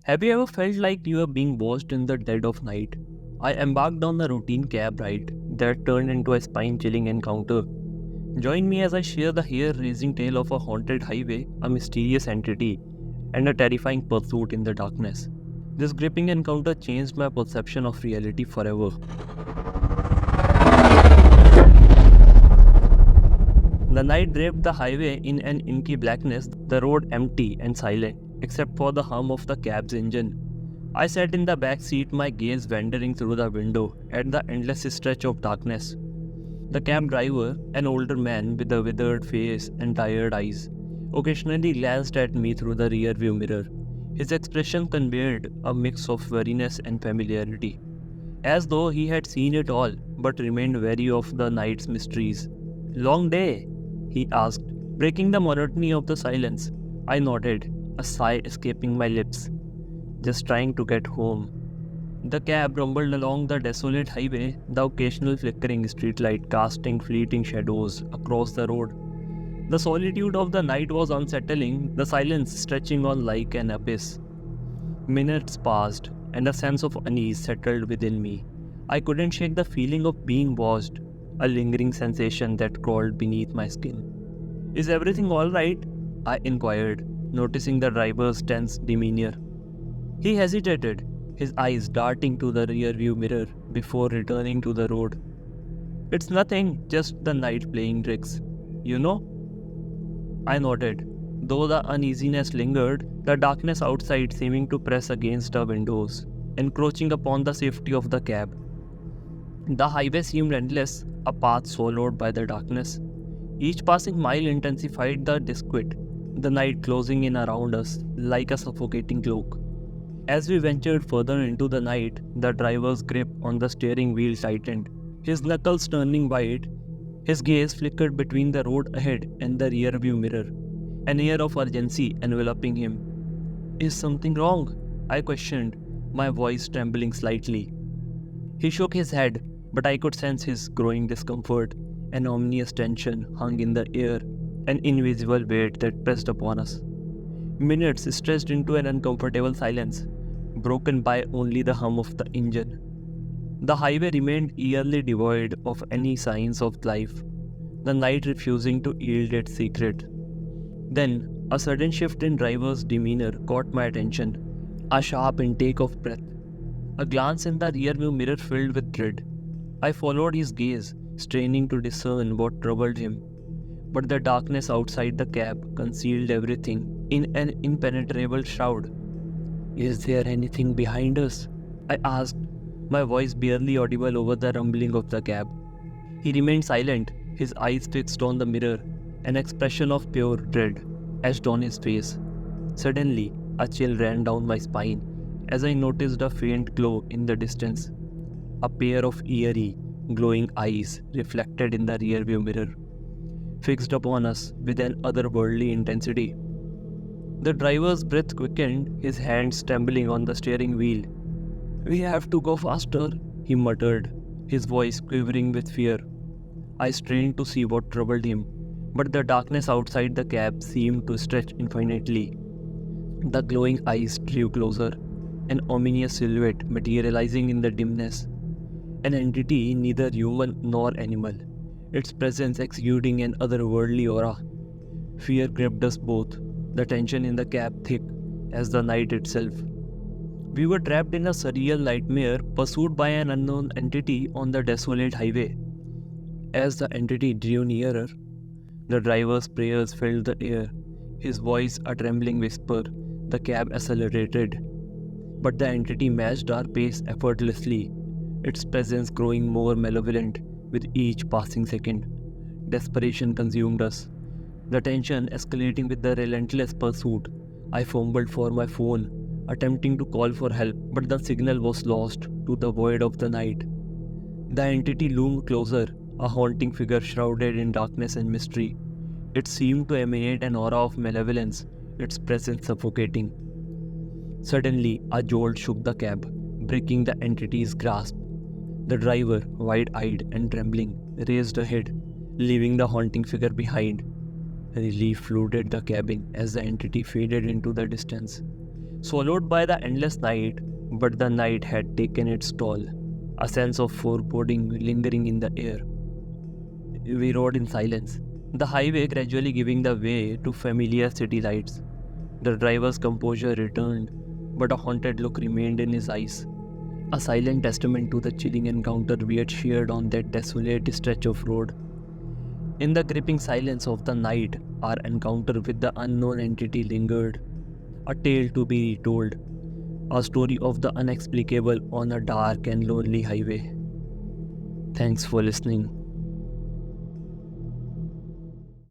Have you ever felt like you are being watched in the dead of night? I embarked on a routine cab ride that turned into a spine chilling encounter. Join me as I share the hair raising tale of a haunted highway, a mysterious entity, and a terrifying pursuit in the darkness. This gripping encounter changed my perception of reality forever. The night draped the highway in an inky blackness, the road empty and silent, except for the hum of the cab's engine. I sat in the back seat, my gaze wandering through the window at the endless stretch of darkness. The cab driver, an older man with a withered face and tired eyes, occasionally glanced at me through the rearview mirror. His expression conveyed a mix of weariness and familiarity, as though he had seen it all but remained wary of the night's mysteries. "Long day?" he asked, breaking the monotony of the silence. I nodded, a sigh escaping my lips. "Just trying to get home." The cab rumbled along the desolate highway, the occasional flickering streetlight casting fleeting shadows across the road. The solitude of the night was unsettling, the silence stretching on like an abyss. Minutes passed, and a sense of unease settled within me. I couldn't shake the feeling of being watched, a lingering sensation that crawled beneath my skin. "Is everything all right?" I inquired, noticing the driver's tense demeanor. He hesitated, his eyes darting to the rearview mirror before returning to the road. "It's nothing, just the night playing tricks. You know?" I nodded, though the uneasiness lingered, the darkness outside seeming to press against the windows, encroaching upon the safety of the cab. The highway seemed endless, a path swallowed by the darkness. Each passing mile intensified the disquiet, the night closing in around us like a suffocating cloak. As we ventured further into the night, the driver's grip on the steering wheel tightened, his knuckles turning white. His gaze flickered between the road ahead and the rearview mirror, an air of urgency enveloping him. "Is something wrong?" I questioned, my voice trembling slightly. He shook his head, but I could sense his growing discomfort. An ominous tension hung in the air, an invisible weight that pressed upon us. Minutes stretched into an uncomfortable silence, broken by only the hum of the engine. The highway remained eerily devoid of any signs of life, the night refusing to yield its secret. Then, a sudden shift in driver's demeanor caught my attention, a sharp intake of breath, a glance in the rearview mirror filled with dread. I followed his gaze, straining to discern what troubled him. But the darkness outside the cab concealed everything in an impenetrable shroud. "Is there anything behind us?" I asked, my voice barely audible over the rumbling of the cab. He remained silent, his eyes fixed on the mirror, an expression of pure dread etched on his face. Suddenly, a chill ran down my spine as I noticed a faint glow in the distance. A pair of eerie, glowing eyes reflected in the rearview mirror, fixed upon us with an otherworldly intensity. The driver's breath quickened, his hands trembling on the steering wheel. "We have to go faster," he muttered, his voice quivering with fear. I strained to see what troubled him, but the darkness outside the cab seemed to stretch infinitely. The glowing eyes drew closer, an ominous silhouette materializing in the dimness. An entity neither human nor animal, its presence exuding an otherworldly aura. Fear gripped us both, the tension in the cab thick as the night itself. We were trapped in a surreal nightmare, pursued by an unknown entity on the desolate highway. As the entity drew nearer, the driver's prayers filled the air, his voice a trembling whisper. The cab accelerated, but the entity matched our pace effortlessly, its presence growing more malevolent with each passing second. Desperation consumed us, the tension escalating with the relentless pursuit. I fumbled for my phone, attempting to call for help, but the signal was lost to the void of the night. The entity loomed closer, a haunting figure shrouded in darkness and mystery. It seemed to emanate an aura of malevolence, its presence suffocating. Suddenly, a jolt shook the cab, breaking the entity's grasp. The driver, wide-eyed and trembling, raised a head, leaving the haunting figure behind. Relief flooded the cabin as the entity faded into the distance. swallowed by the endless night, but the night had taken its toll, a sense of foreboding lingering in the air. We rode in silence, the highway gradually giving the way to familiar city lights. The driver's composure returned, but a haunted look remained in his eyes, a silent testament to the chilling encounter we had shared on that desolate stretch of road. In the gripping silence of the night, our encounter with the unknown entity lingered, a tale to be retold, a story of the unexplicable on a dark and lonely highway. Thanks for listening.